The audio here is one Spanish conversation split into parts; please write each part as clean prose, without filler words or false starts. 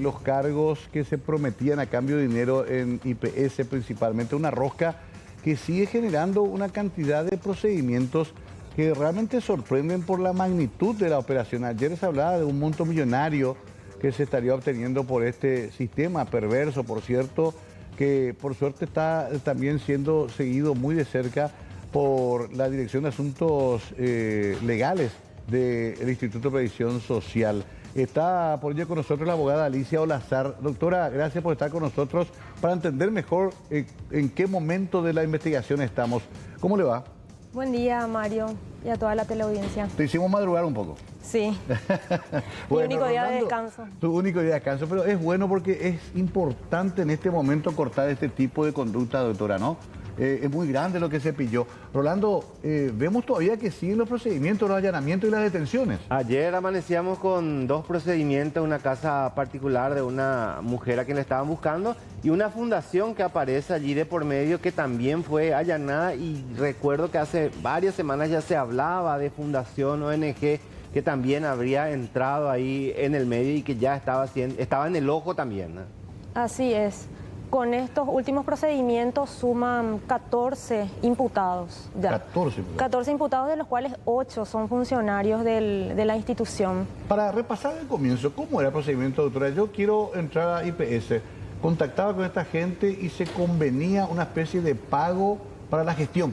los cargos que se prometían a cambio de dinero en IPS, principalmente una rosca que sigue generando una cantidad de procedimientos que realmente sorprenden por la magnitud de la operación. Ayer se hablaba de un monto millonario que se estaría obteniendo por este sistema perverso, por cierto, que por suerte está también siendo seguido muy de cerca por la Dirección de Asuntos Legales del Instituto de Previsión Social. Está por ello con nosotros la abogada Alicia Olazar. Doctora, gracias por estar con nosotros para entender mejor en qué momento de la investigación estamos. ¿Cómo le va? Buen día, Mario, y a toda la teleaudiencia. Te hicimos madrugar un poco. Sí. Bueno, mi único día Rolando, de descanso. Tu único día de descanso, pero es bueno porque es importante en este momento cortar este tipo de conducta, doctora, ¿no? Es muy grande lo que se pilló. Rolando, vemos todavía que siguen los procedimientos, los allanamientos y las detenciones. Ayer amanecíamos con 2 procedimientos, una casa particular de una mujer a quien le estaban buscando y una fundación que aparece allí de por medio que también fue allanada, y recuerdo que hace varias semanas ya se hablaba de fundación ONG que también habría entrado ahí en el medio y que ya estaba en el ojo también, ¿no? Así es. Con estos últimos procedimientos suman 14 imputados. Ya. 14. 14 imputados, de los cuales 8 son funcionarios de la institución. Para repasar el comienzo, ¿cómo era el procedimiento, doctora? Yo quiero entrar a IPS. Contactaba con esta gente y se convenía una especie de pago para la gestión.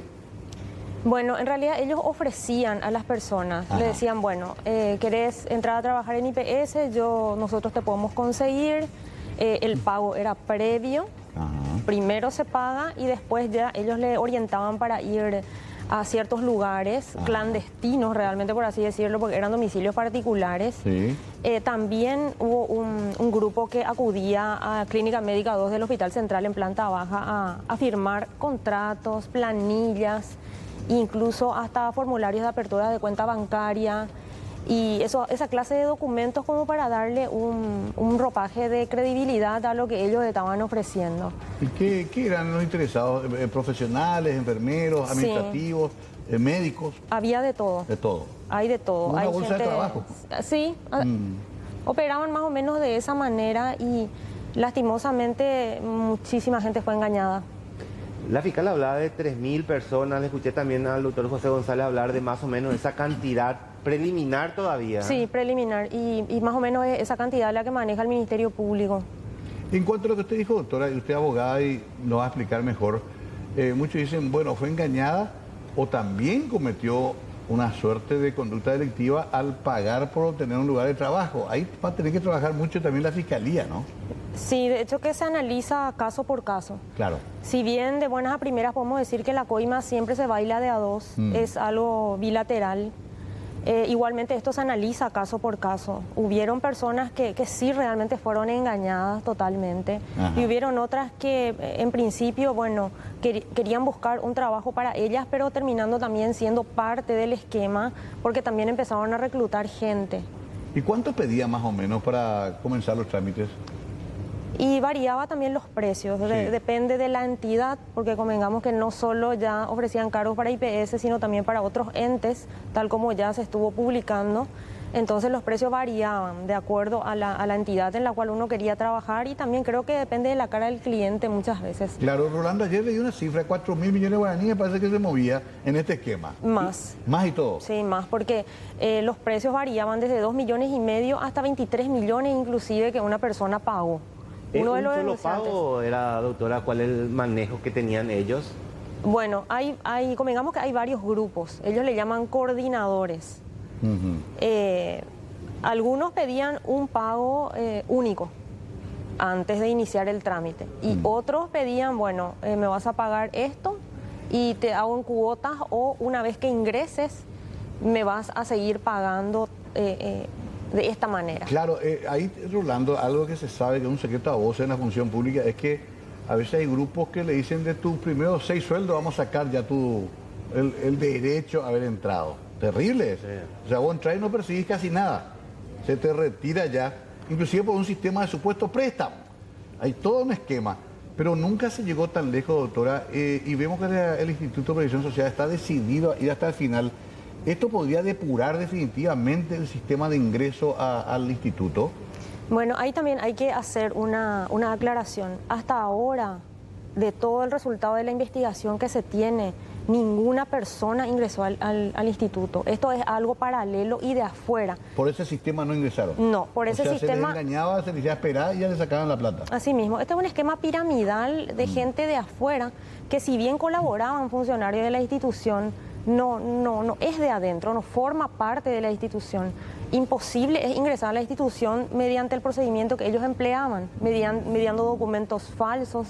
Bueno, en realidad ellos ofrecían a las personas, Ajá. le decían, bueno, ¿querés entrar a trabajar en IPS? Nosotros te podemos conseguir. El pago era previo. Ajá. Primero se paga y después ya ellos le orientaban para ir a ciertos lugares clandestinos, realmente, por así decirlo, porque eran domicilios particulares. Sí. También hubo un grupo que acudía a Clínica Médica 2 del Hospital Central en planta baja a firmar contratos, planillas, incluso hasta formularios de apertura de cuenta bancaria. Y esa clase de documentos como para darle un ropaje de credibilidad a lo que ellos estaban ofreciendo. ¿Y qué eran los interesados? ¿Profesionales, enfermeros, administrativos, médicos? Había de todo. De todo. Hay de todo. Una Hay bolsa de trabajo. Sí, operaban más o menos de esa manera y lastimosamente muchísima gente fue engañada. La fiscal hablaba de 3.000 personas, le escuché también al doctor José González hablar de más o menos esa cantidad preliminar todavía. Sí, preliminar, y más o menos esa cantidad la que maneja el Ministerio Público. En cuanto a lo que usted dijo, doctora, y usted es abogada y nos va a explicar mejor, muchos dicen, bueno, fue engañada o también cometió una suerte de conducta delictiva al pagar por obtener un lugar de trabajo. Ahí va a tener que trabajar mucho también la fiscalía, ¿no? Sí, de hecho que se analiza caso por caso. Claro. Si bien de buenas a primeras podemos decir que la coima siempre se baila de a dos, es algo bilateral, igualmente esto se analiza caso por caso. Hubieron personas que sí realmente fueron engañadas totalmente. Ajá. Y hubieron otras que en principio, bueno, querían buscar un trabajo para ellas, pero terminando también siendo parte del esquema porque también empezaron a reclutar gente. ¿Y cuánto pedía más o menos para comenzar los trámites? Y variaba también los precios, depende de la entidad, porque convengamos que no solo ya ofrecían cargos para IPS, sino también para otros entes, tal como ya se estuvo publicando. Entonces los precios variaban de acuerdo a la entidad en la cual uno quería trabajar, y también creo que depende de la cara del cliente muchas veces. Claro, Rolando, ayer leí una cifra, 4.000 millones de guaraníes, parece que se movía en este esquema. Más. ¿Más y todo? Sí, más, porque los precios variaban desde 2,5 millones hasta 23 millones inclusive que una persona pagó. ¿Un de los solo denunciantes. pago era, doctora? ¿Cuál es el manejo que tenían ellos? Bueno, convengamos que hay varios grupos, ellos le llaman coordinadores. Algunos pedían un pago único antes de iniciar el trámite y otros pedían, bueno, me vas a pagar esto y te hago en cuotas, o una vez que ingreses me vas a seguir pagando de esta manera. Claro, ahí, Rolando, algo que se sabe que es un secreto a voces en la función pública es que a veces hay grupos que le dicen de tus primeros 6 sueldos vamos a sacar ya el derecho a haber entrado. Terrible. Sí. O sea, vos entras y no percibís casi nada. Se te retira ya, inclusive por un sistema de supuesto préstamo. Hay todo un esquema, pero nunca se llegó tan lejos, doctora, y vemos que el Instituto de Previsión Social está decidido a ir hasta el final. ¿Esto podría depurar definitivamente el sistema de ingreso al instituto? Bueno, ahí también hay que hacer una aclaración. Hasta ahora, de todo el resultado de la investigación que se tiene, ninguna persona ingresó al instituto. Esto es algo paralelo y de afuera. ¿Por ese sistema no ingresaron? No, por ese sistema... se les engañaba, se les hacía esperar y ya le sacaban la plata. Así mismo. Este es un esquema piramidal de gente de afuera que, si bien colaboraban funcionarios de la institución, no es de adentro, no forma parte de la institución. Imposible es ingresar a la institución mediante el procedimiento que ellos empleaban, mediando documentos falsos.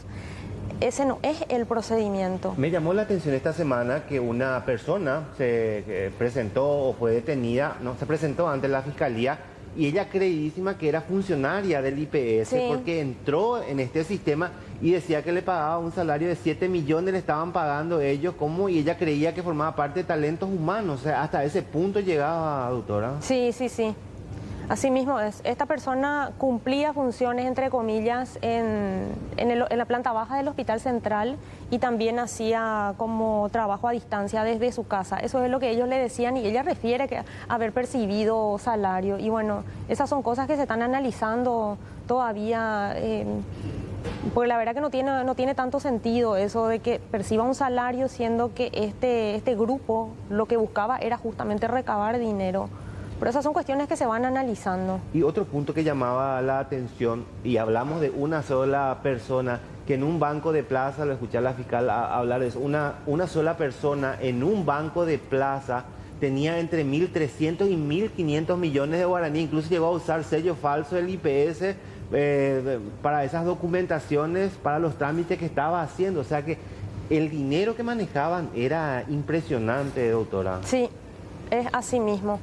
Ese no es el procedimiento. Me llamó la atención esta semana que una persona se presentó o fue detenida, no, se presentó ante la fiscalía, y ella creidísima que era funcionaria del IPS, sí, porque entró en este sistema y decía que le pagaba un salario de 7 millones, le estaban pagando ellos, como, y ella creía que formaba parte de talentos humanos. O sea, hasta ese punto llegaba, doctora. Sí. Así mismo es. Esta persona cumplía funciones, entre comillas, en la planta baja del Hospital Central, y también hacía como trabajo a distancia desde su casa. Eso es lo que ellos le decían, y ella refiere que haber percibido salario. Y bueno, esas son cosas que se están analizando todavía, porque la verdad que no tiene tanto sentido eso de que perciba un salario, siendo que este grupo lo que buscaba era justamente recabar dinero. Pero esas son cuestiones que se van analizando. Y otro punto que llamaba la atención, y hablamos de una sola persona, que en un banco de plaza, lo escuché a la fiscal hablar de eso, una sola persona en un banco de plaza tenía entre 1.300 y 1.500 millones de guaraní, incluso llegó a usar sello falso del IPS para esas documentaciones, para los trámites que estaba haciendo. O sea que el dinero que manejaban era impresionante, doctora. Sí, es así mismo.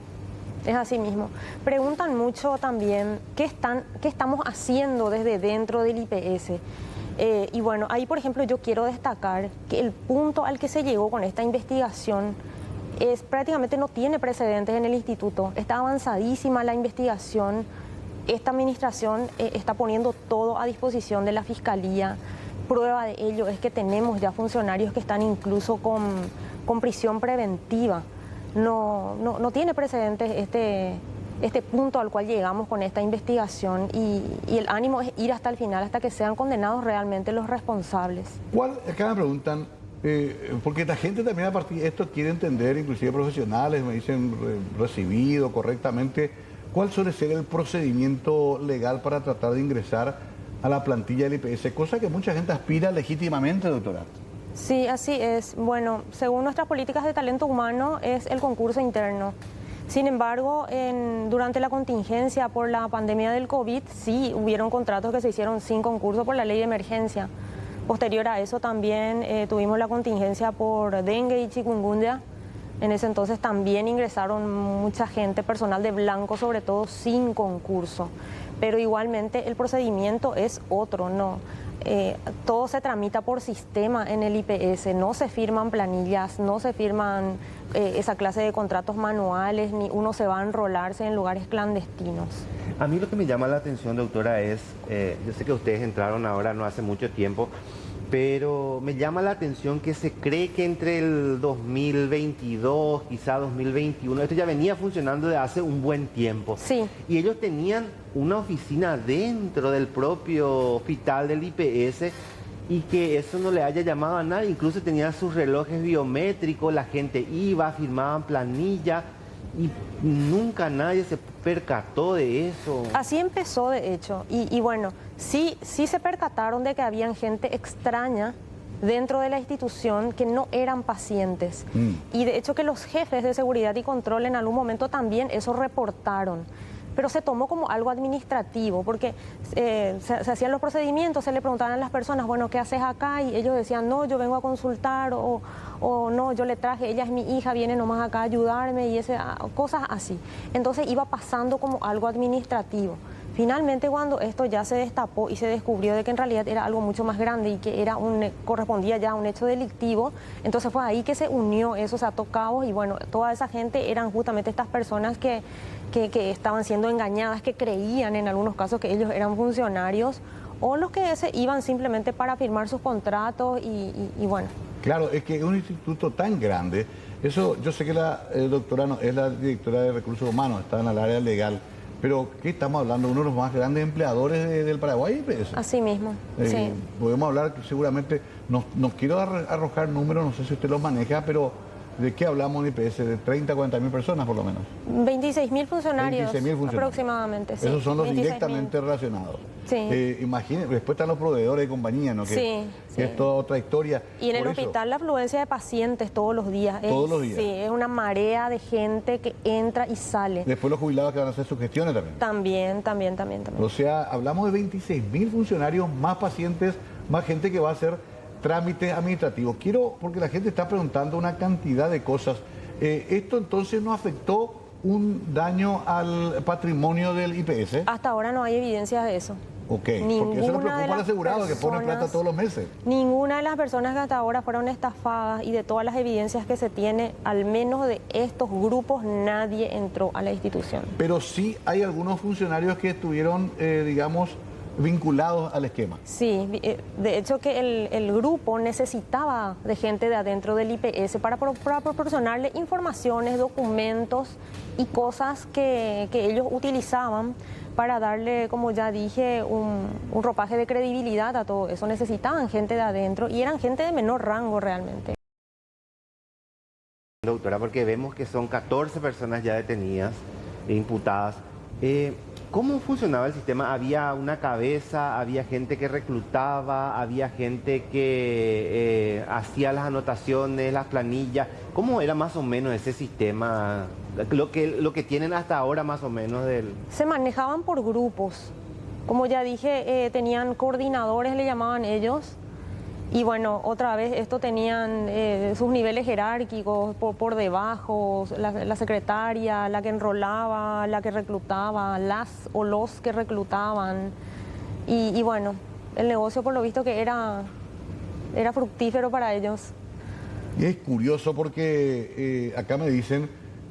Es así mismo. Preguntan mucho también qué estamos haciendo desde dentro del IPS. Y bueno, ahí por ejemplo yo quiero destacar que el punto al que se llegó con esta investigación prácticamente no tiene precedentes en el instituto. Está avanzadísima la investigación. Esta administración está poniendo todo a disposición de la Fiscalía. Prueba de ello es que tenemos ya funcionarios que están incluso con prisión preventiva. No tiene precedentes este punto al cual llegamos con esta investigación, y el ánimo es ir hasta el final, hasta que sean condenados realmente los responsables. Acá me preguntan, porque la gente también a partir de esto quiere entender, inclusive profesionales, me dicen recibido correctamente, ¿cuál suele ser el procedimiento legal para tratar de ingresar a la plantilla del IPS? Cosa que mucha gente aspira legítimamente, doctora. Sí, así es. Bueno, según nuestras políticas de talento humano es el concurso interno. Sin embargo, durante la contingencia por la pandemia del COVID, sí hubieron contratos que se hicieron sin concurso por la ley de emergencia. Posterior a eso también tuvimos la contingencia por dengue y chikungunya. En ese entonces también ingresaron mucha gente, personal de blanco sobre todo, sin concurso. Pero igualmente el procedimiento es otro, ¿no? Todo se tramita por sistema en el IPS, no se firman planillas, no se firman esa clase de contratos manuales, ni uno se va a enrolarse en lugares clandestinos. A mí lo que me llama la atención, doctora, es, yo sé que ustedes entraron ahora no hace mucho tiempo, pero me llama la atención que se cree que entre el 2022, quizá 2021, esto ya venía funcionando de hace un buen tiempo. Sí. Y ellos tenían una oficina dentro del propio hospital del IPS, y que eso no le haya llamado a nadie. Incluso tenían sus relojes biométricos, la gente iba, firmaban planilla, y nunca nadie se percató de eso. Así empezó, de hecho, y bueno, sí se percataron de que habían gente extraña dentro de la institución que no eran pacientes. Y de hecho que los jefes de seguridad y control en algún momento también eso reportaron. Pero se tomó como algo administrativo, porque se hacían los procedimientos, se le preguntaban a las personas, bueno, ¿qué haces acá? Y ellos decían, no, yo vengo a consultar, o no, yo le traje, ella es mi hija, viene nomás acá a ayudarme, y cosas así. Entonces iba pasando como algo administrativo. Finalmente, cuando esto ya se destapó y se descubrió de que en realidad era algo mucho más grande y que correspondía ya a un hecho delictivo, entonces fue ahí que se unió eso, se ató cabos, y bueno, toda esa gente eran justamente estas personas que estaban siendo engañadas, que creían en algunos casos que ellos eran funcionarios, o los que se iban simplemente para firmar sus contratos y bueno. Claro, es que es un instituto tan grande, eso yo sé que la doctora no, es la directora de Recursos Humanos, está en el área legal, Pero, ¿qué estamos hablando? Uno de los más grandes empleadores del Paraguay, IPS. Así mismo, sí. Podemos hablar seguramente, no quiero arrojar números, no sé si usted los maneja, pero ¿de qué hablamos en IPS? ¿De 30, 40 mil personas por lo menos? 26.000 funcionarios, 26.000 funcionarios aproximadamente, sí. Esos son los 26.000. directamente relacionados. Sí. Imagínense, después están los proveedores de compañía, ¿no? Que es toda otra historia. Y en el Por eso, hospital la afluencia de pacientes todos los días. Todos los días. Sí, es una marea de gente que entra y sale. Después los jubilados que van a hacer sus gestiones también. También. O sea, hablamos de 26.000 funcionarios, más pacientes, más gente que va a hacer trámites administrativos. Porque la gente está preguntando una cantidad de cosas. ¿Esto entonces no afectó un daño al patrimonio del IPS? Hasta ahora no hay evidencias de eso. Ok, porque eso le preocupa al asegurado que pone plata todos los meses. Ninguna de las personas que hasta ahora fueron estafadas y de todas las evidencias que se tiene, al menos de estos grupos, nadie entró a la institución. Pero sí hay algunos funcionarios que estuvieron, digamos, vinculados al esquema. Sí, de hecho que el grupo necesitaba de gente de adentro del IPS para proporcionarle informaciones, documentos y cosas que ellos utilizaban para darle, como ya dije, un ropaje de credibilidad a todo eso. Necesitaban gente de adentro y eran gente de menor rango realmente. Doctora, porque vemos que son 14 personas ya detenidas e imputadas. ¿Cómo funcionaba el sistema? ¿Había una cabeza? ¿Había gente que reclutaba? ¿Había gente que hacía las anotaciones, las planillas? ¿Cómo era más o menos ese sistema? Lo que tienen hasta ahora más o menos del... Se manejaban por grupos. Como ya dije, tenían coordinadores, le llamaban ellos. Y bueno, otra vez, esto tenían sus niveles jerárquicos por debajo, la secretaria, la que enrolaba, la que reclutaba, las o los que reclutaban. Y bueno, el negocio por lo visto que era fructífero para ellos. Y es curioso porque acá me dicen,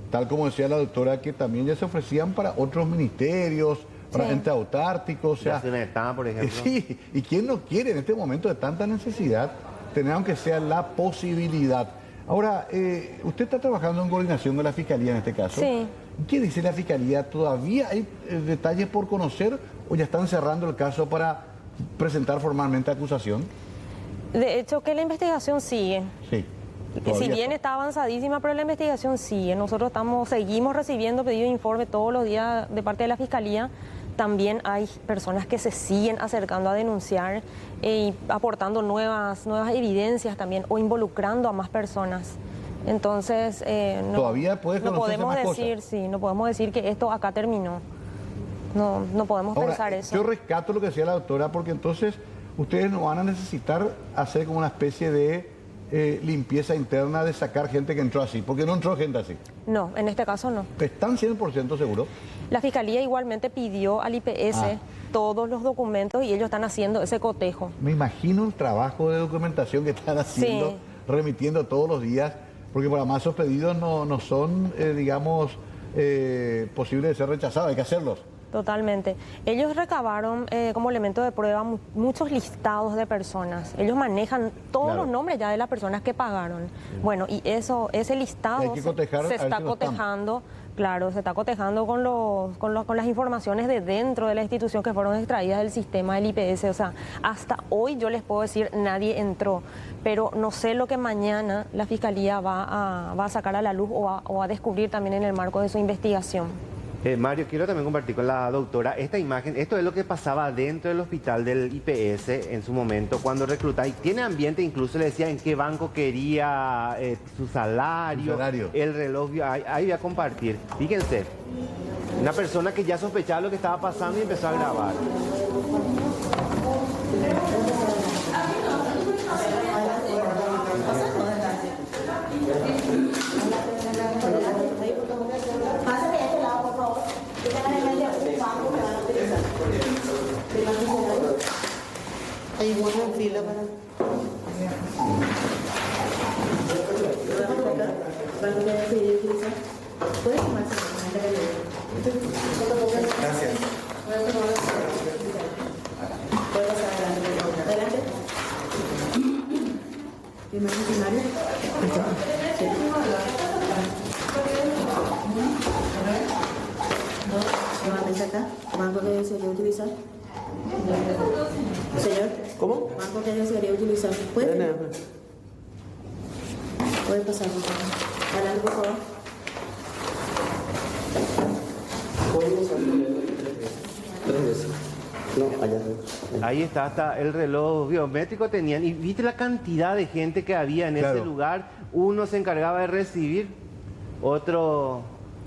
tal como decía la doctora, que también ya se ofrecían para otros ministerios, para ente autártico, o sea... por ejemplo. Sí, y quién no quiere en este momento de tanta necesidad tener aunque sea la posibilidad. Ahora, usted está trabajando en coordinación con la Fiscalía en este caso. Sí. ¿Qué dice la Fiscalía? ¿Todavía hay detalles por conocer o ya están cerrando el caso para presentar formalmente acusación? De hecho, que la investigación sigue. Sí. Si bien está avanzadísima, pero la investigación sigue. Nosotros seguimos recibiendo pedidos de informe todos los días de parte de la Fiscalía. También hay personas que se siguen acercando a denunciar y aportando nuevas evidencias también o involucrando a más personas. Entonces, todavía no podemos decir, sí, no podemos decir que esto acá terminó. No podemos pensar eso. Yo rescato lo que decía la doctora, porque entonces ustedes no van a necesitar hacer como una especie de limpieza interna de sacar gente que entró así, porque no entró gente así. No, en este caso no. ¿Están 100% seguros? La Fiscalía igualmente pidió al IPS todos los documentos y ellos están haciendo ese cotejo. Me imagino el trabajo de documentación que están haciendo, remitiendo todos los días, porque para más esos pedidos no son, digamos, posibles de ser rechazados, hay que hacerlos. Totalmente. Ellos recabaron como elemento de prueba muchos listados de personas. Ellos manejan todos los nombres ya de las personas que pagaron. Bueno, y ese listado se está cotejando. Claro, se está cotejando con las informaciones de dentro de la institución que fueron extraídas del sistema del IPS. O sea, hasta hoy yo les puedo decir nadie entró, pero no sé lo que mañana la Fiscalía va a sacar a la luz o a descubrir también en el marco de su investigación. Mario, quiero también compartir con la doctora esta imagen. Esto es lo que pasaba dentro del hospital del IPS en su momento cuando reclutaba. Y tiene ambiente, incluso le decía en qué banco quería su salario, el reloj. Ahí voy a compartir. Fíjense, una persona que ya sospechaba lo que estaba pasando y empezó a grabar. Hay una fila para... Gracias. ¿Puede pasar adelante? ¿Primer funcionario? Sí. Levántense. que desearía utilizar. Señor. ¿Cómo? Banco que desearía utilizar. ¿Puede? Puede pasar, por favor. Adelante, por favor. Tres veces. No, allá. Ahí está, hasta el reloj biométrico tenían. Y viste la cantidad de gente que había en ese lugar. Uno se encargaba de recibir, otro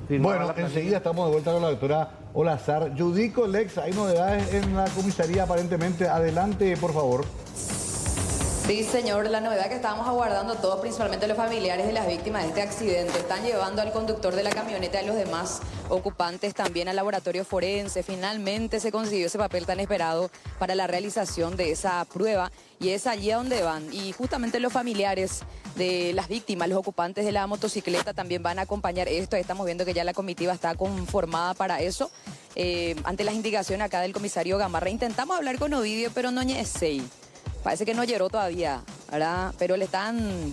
firmaba. Bueno, la planilla. enseguida estamos de vuelta con la doctora Olazar. Judico, Lex, hay novedades en la comisaría aparentemente. Adelante, por favor. Sí, señor, la novedad que estábamos aguardando todos, principalmente los familiares de las víctimas de este accidente, están llevando al conductor de la camioneta y a los demás ocupantes también al laboratorio forense. Finalmente se consiguió ese papel tan esperado para la realización de esa prueba y es allí a donde van. Y justamente los familiares de las víctimas, los ocupantes de la motocicleta también van a acompañar esto. Estamos viendo que ya la comitiva está conformada para eso. Ante las indicaciones acá del comisario Gamarra, intentamos hablar con Ovidio, pero no ñesei. Parece que no llegó todavía, ¿verdad? Pero le están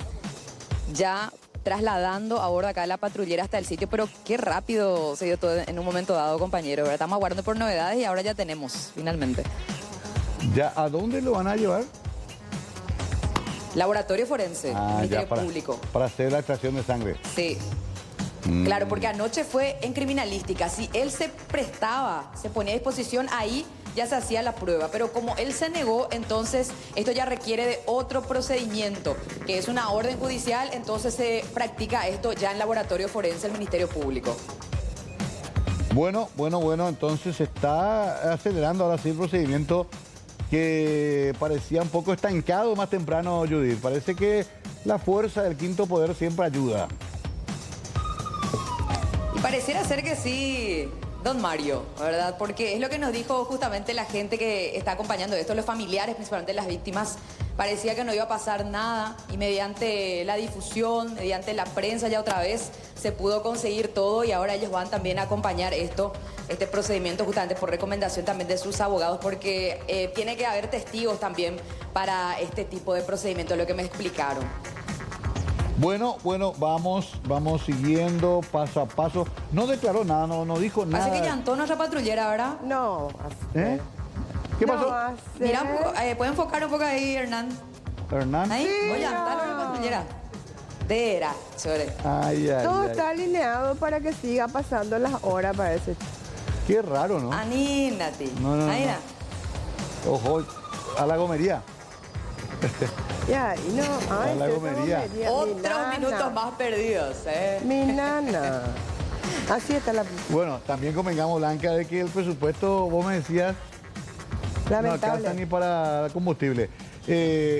ya trasladando a bordo acá de la patrullera hasta el sitio. Pero qué rápido se dio todo en un momento dado, compañero, ¿verdad? Estamos aguardando por novedades y ahora ya tenemos, finalmente. ¿Ya a dónde lo van a llevar? Laboratorio forense, Ministerio ya Público. para hacer la extracción de sangre. Sí. Claro, porque anoche fue en criminalística. Si él se prestaba, se ponía a disposición ahí, ya se hacía la prueba. Pero como él se negó, entonces esto ya requiere de otro procedimiento, que es una orden judicial. Entonces se practica esto ya en laboratorio forense del Ministerio Público. Bueno, entonces se está acelerando ahora sí el procedimiento que parecía un poco estancado más temprano, Judith. Parece que la fuerza del quinto poder siempre ayuda. Y pareciera ser que sí, don Mario, ¿verdad? Porque es lo que nos dijo justamente la gente que está acompañando esto, los familiares, principalmente las víctimas. Parecía que no iba a pasar nada y mediante la difusión, mediante la prensa ya otra vez, se pudo conseguir todo y ahora ellos van también a acompañar este procedimiento justamente por recomendación también de sus abogados, porque tiene que haber testigos también para este tipo de procedimiento, lo que me explicaron. Bueno, vamos siguiendo paso a paso. No declaró nada, no dijo nada. Parece que llantó nuestra patrullera, ¿verdad? No. ¿Eh? ¿Qué pasó? Mira, ¿puede enfocar un poco ahí, Hernán? ¿Hernán? Ahí, Sí, voy a llantar a la patrullera. Dera, sobre. Todo está alineado para que siga pasando las horas, parece. Qué raro, ¿no? Anímate. No. Ahí Ojo, a la gomería. Ya, y no. Ay, la esa gomería. mi Otros nana. minutos más perdidos, Mi nana. Así está la... Bueno, también convengamos, Blanca, de que el presupuesto, vos me decías, no alcanza Lamentable. ni para combustible.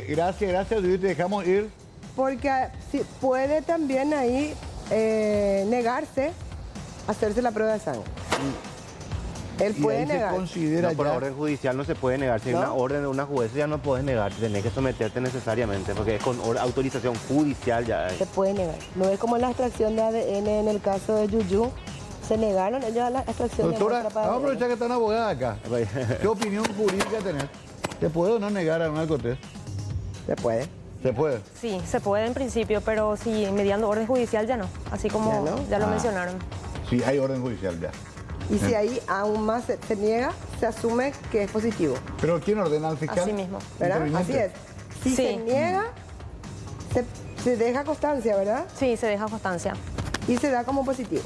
Gracias, Judith, te dejamos ir. Porque sí, puede también ahí negarse a hacerse la prueba de sangre. Él Y puede ahí se negar. considera No, por ya... orden judicial no se puede negar. Si hay ¿No? una orden de una jueza ya no puedes negar, tenés que someterte necesariamente, porque es con autorización judicial ya. Se puede negar. No es como la extracción de ADN en el caso de Yuyu. Se negaron ellos a la extracción Doctora, de muestra para vamos a aprovechar que está una abogada acá. ¿Qué opinión jurídica tenés? ¿Se puede o no negar a un alcotés? Se puede. ¿Se puede? Sí, se puede en principio, pero si mediando orden judicial ya no, así como ¿Ya no? ya lo mencionaron. Sí, hay orden judicial ya. Y si ahí aún más se niega, se asume que es positivo. ¿Pero quién ordena al fiscal? Así mismo. ¿Verdad? Así Interviniente. es. Si Sí. se niega, se deja constancia, ¿verdad? Sí, se deja constancia. Y se da como positivo.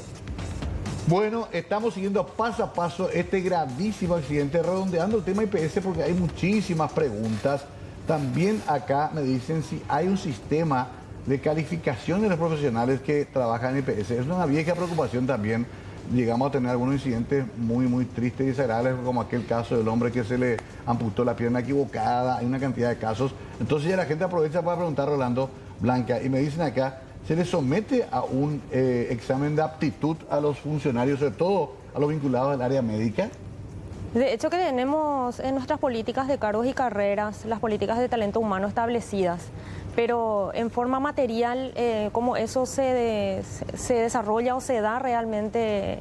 Bueno, estamos siguiendo paso a paso este gravísimo accidente, redondeando el tema IPS porque hay muchísimas preguntas. También acá me dicen si hay un sistema de calificación de los profesionales que trabajan en IPS. Es una vieja preocupación también. Llegamos a tener algunos incidentes muy tristes y desagradables, como aquel caso del hombre que se le amputó la pierna equivocada. Hay una cantidad de casos. Entonces ya la gente aprovecha para preguntar, Rolando, Blanca, y me dicen acá, ¿se le somete a un examen de aptitud a los funcionarios, sobre todo a los vinculados al área médica? De hecho que tenemos en nuestras políticas de cargos y carreras, las políticas de talento humano establecidas, pero en forma material, cómo eso se desarrolla o se da realmente,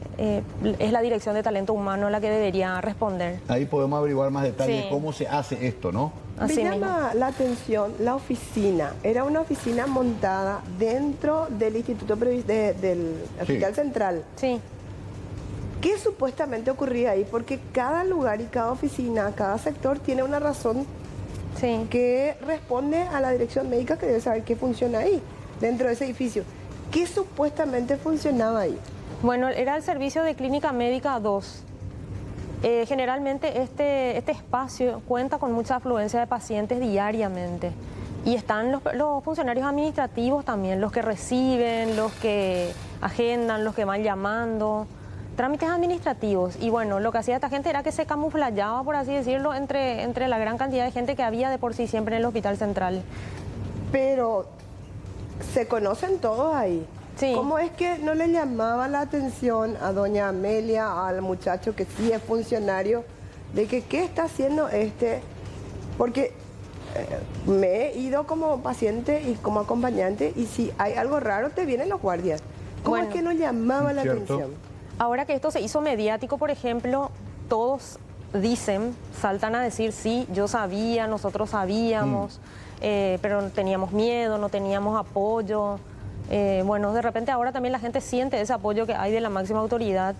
es la Dirección de Talento Humano la que debería responder. Ahí podemos averiguar más detalles Sí. de cómo se hace esto, ¿no? Así Me mismo. llama la atención la oficina. Era una oficina montada dentro del Instituto del Hospital Central. Sí, ¿Qué supuestamente ocurría ahí? Porque cada lugar y cada oficina, cada sector tiene una razón Sí. que responde a la dirección médica que debe saber qué funciona ahí, dentro de ese edificio. ¿Qué supuestamente funcionaba ahí? Bueno, era el servicio de clínica médica 2. Generalmente este espacio cuenta con mucha afluencia de pacientes diariamente. Y están los funcionarios administrativos también, los que reciben, los que agendan, los que van llamando. Trámites administrativos. Y bueno, lo que hacía esta gente era que se camuflaba, por así decirlo, entre la gran cantidad de gente que había de por sí siempre en el Hospital Central. Pero se conocen todos ahí. Sí. ¿Cómo es que no le llamaba la atención a doña Amelia, al muchacho que sí es funcionario, de que qué está haciendo este? Porque me he ido como paciente y como acompañante y si hay algo raro te vienen los guardias. ¿Cómo Bueno, es que no llamaba la cierto. atención? Ahora que esto se hizo mediático, por ejemplo, todos saltan a decir, sí, yo sabía, nosotros sabíamos, pero teníamos miedo, no teníamos apoyo. Bueno, de repente ahora también la gente siente ese apoyo que hay de la máxima autoridad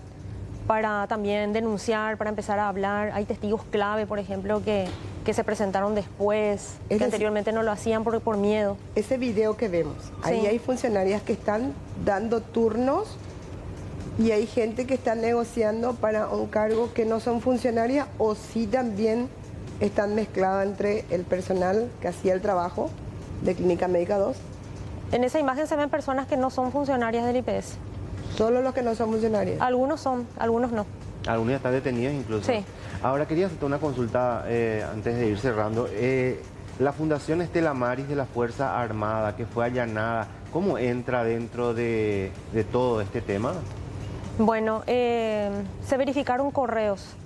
para también denunciar, para empezar a hablar. Hay testigos clave, por ejemplo, que se presentaron después, que decir, anteriormente no lo hacían por miedo. Ese video que vemos, ahí Sí. hay funcionarias que están dando turnos y hay gente que está negociando para un cargo que no son funcionarias o sí también están mezcladas entre el personal que hacía el trabajo de Clínica Médica 2. En esa imagen se ven personas que no son funcionarias del IPS. Solo los que no son funcionarios. Algunos son, algunos no. Algunos ya están detenidos incluso. Sí. Ahora quería hacerte una consulta antes de ir cerrando. La Fundación Estela Maris de la Fuerza Armada, que fue allanada, ¿cómo entra dentro de todo este tema? Bueno, se verificaron correos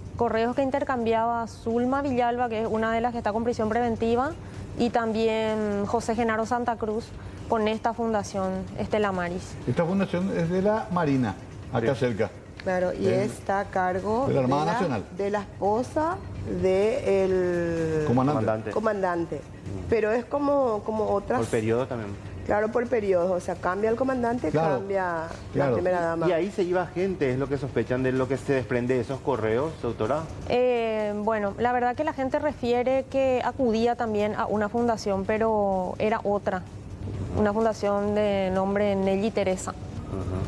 que intercambiaba Zulma Villalba, que es una de las que está con prisión preventiva, y también José Genaro Santa Cruz con esta fundación Estela Maris. Esta fundación es de la Marina, acá Sí. cerca. Claro, y está a cargo de la Armada Nacional. de la esposa del comandante. Pero es como otras... Por periodo también. Claro, por periodos. O sea, cambia el comandante, Claro, cambia claro. la primera dama. Y ahí se iba gente, es lo que sospechan de lo que se desprende de esos correos, doctora. Bueno, la verdad que la gente refiere que acudía también a una fundación, pero era otra. Una fundación de nombre Nelly Teresa,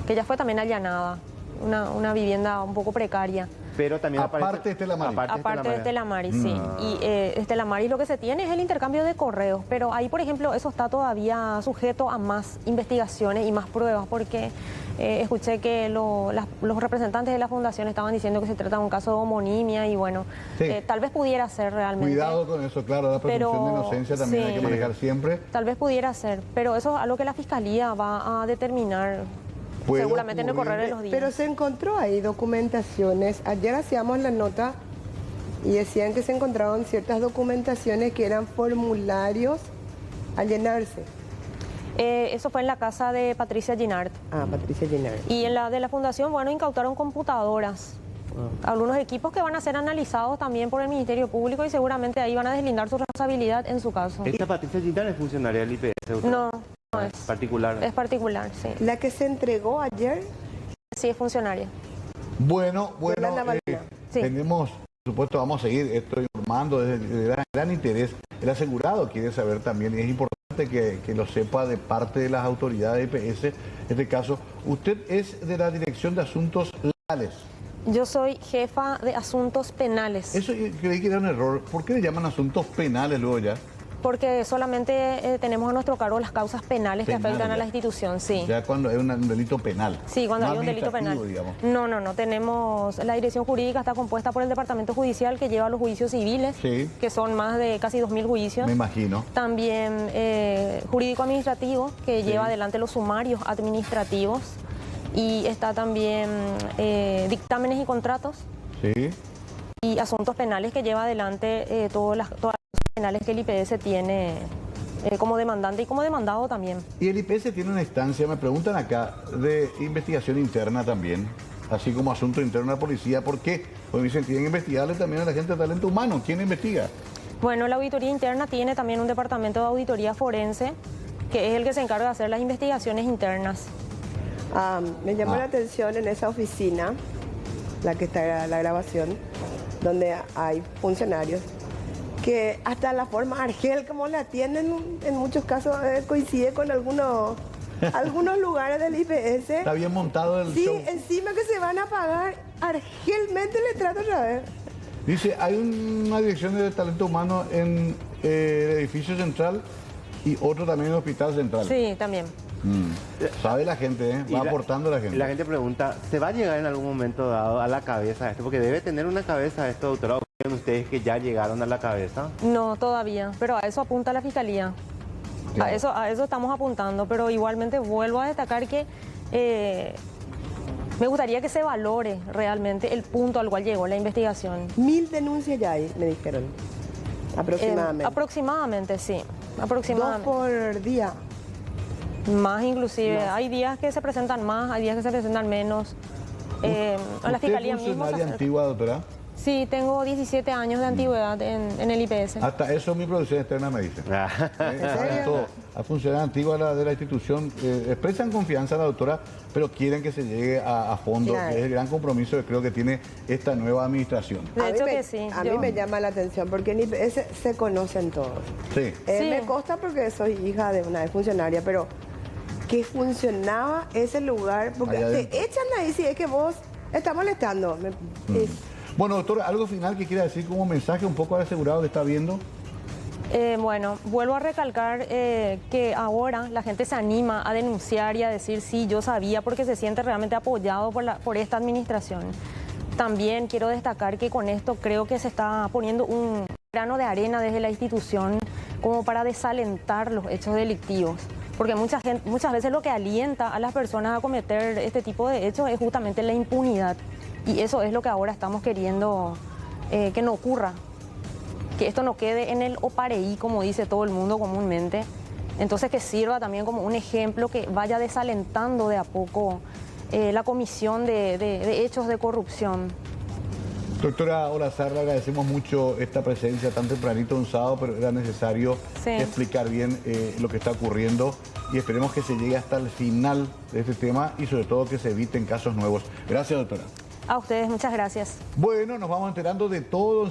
que ya fue también allanada. Una vivienda un poco precaria. Pero también Aparte de Estela Maris. Aparte de Estela Maris, sí. Y Estela Maris lo que se tiene es el intercambio de correos, pero ahí, por ejemplo, eso está todavía sujeto a más investigaciones y más pruebas, porque escuché que los representantes de la fundación estaban diciendo que se trata de un caso de homonimia y bueno, Sí. tal vez pudiera ser realmente. Cuidado con eso, claro, la presunción de inocencia también sí. hay que manejar siempre. Tal vez pudiera ser, pero eso es algo que la Fiscalía va a determinar Puede seguramente en el ocurrir. correr de los días. Pero se encontró ahí documentaciones. Ayer hacíamos la nota y decían que se encontraban ciertas documentaciones que eran formularios a llenarse. Eso fue en la casa de Patricia Ginard. Ah, Patricia Linares. Y en la de la fundación, bueno, incautaron computadoras, algunos equipos que van a ser analizados también por el Ministerio Público y seguramente ahí van a deslindar su responsabilidad en su caso. ¿Esta Patricia Gitán es funcionaria del IPS, doctora? No, no es. Particular. Es particular, sí. La que se entregó ayer, Sí, es funcionaria. Bueno, Yolanda Marina. Sí. tenemos, por supuesto, vamos a seguir esto informando desde de gran interés. El asegurado quiere saber también, y es importante que lo sepa de parte de las autoridades de IPS, en este caso, usted es de la Dirección de Asuntos Legales. Yo soy jefa de asuntos penales, Eso yo creí que era un error. ¿Por qué le llaman asuntos penales luego ya? porque solamente tenemos a nuestro cargo las causas penales que Penales, afectan a la ya. institución, sí. Ya cuando es un delito penal. Sí, cuando No hay un delito penal. administrativo, digamos. No, tenemos, la dirección jurídica está compuesta por el Departamento Judicial que lleva los juicios civiles, Sí. que son más de casi 2.000 juicios. Me imagino. También jurídico-administrativo, que lleva adelante los sumarios administrativos. Y está también dictámenes y contratos. Sí. Y asuntos penales, que lleva adelante todas las cosas penales que el IPS tiene como demandante y como demandado también. Y el IPS tiene una instancia, me preguntan acá, de investigación interna también, así como asunto interno de la policía. ¿Por qué? Pues me dicen, tienen que investigarle también a la gente de talento humano. ¿Quién investiga? Bueno, la auditoría interna tiene también un departamento de auditoría forense, que es el que se encarga de hacer las investigaciones internas. me llamó la atención en esa oficina la que está la grabación, donde hay funcionarios que hasta la forma Argel como la tienen en muchos casos coincide con algunos lugares del IPS. Está bien montado el Sí, show. encima que se van a pagar, Argelmente le trato otra vez. Dice, hay una dirección de talento humano en el edificio central y otro también en el hospital central. Sí, también. Sabe la gente, ¿eh? Va aportando la gente. La gente pregunta, ¿se va a llegar en algún momento dado a la cabeza esto? Porque debe tener una cabeza esto, doctora. ¿O creen ustedes que ya llegaron a la cabeza? No, todavía, pero a eso apunta la Fiscalía. Claro. A eso estamos apuntando, pero igualmente vuelvo a destacar que me gustaría que se valore realmente el punto al cual llegó la investigación. 1000 denuncias ya hay, me dijeron. Aproximadamente. Aproximadamente, sí. 2 Aproximadamente. por día. Más inclusive. Más. Hay días que se presentan más, hay días que se presentan menos. A la ¿Usted Fiscalía es mismo. funcionaria antigua, doctora? Sí, tengo 17 años de antigüedad en el IPS. Hasta eso mi producción externa me dice. serio? Todo. A funcionarios antiguos de la institución expresan confianza a la doctora, pero quieren que se llegue a fondo, Claro. que es el gran compromiso que creo que tiene esta nueva administración. De hecho mí que sí. A mí me llama la atención porque en IPS se conocen todos. Sí. Sí. Me consta porque soy hija de una funcionaria, pero que funcionaba ese lugar, porque Allá te adentro. echan ahí si es que vos estás molestando. Bueno, doctora, ¿algo final que quiera decir como mensaje un poco al asegurado que está viendo? Bueno, vuelvo a recalcar que ahora la gente se anima a denunciar y a decir sí, yo sabía, porque se siente realmente apoyado por esta administración. También quiero destacar que con esto creo que se está poniendo un grano de arena desde la institución como para desalentar los hechos delictivos. Porque muchas veces lo que alienta a las personas a cometer este tipo de hechos es justamente la impunidad. Y eso es lo que ahora estamos queriendo que no ocurra. Que esto no quede en el opareí, como dice todo el mundo comúnmente. Entonces que sirva también como un ejemplo que vaya desalentando de a poco la comisión de hechos de corrupción. Doctora Olazar, le agradecemos mucho esta presencia tan tempranito un sábado, pero era necesario Sí. explicar bien lo que está ocurriendo y esperemos que se llegue hasta el final de este tema y sobre todo que se eviten casos nuevos. Gracias, doctora. A ustedes, muchas gracias. Bueno, nos vamos enterando de todo.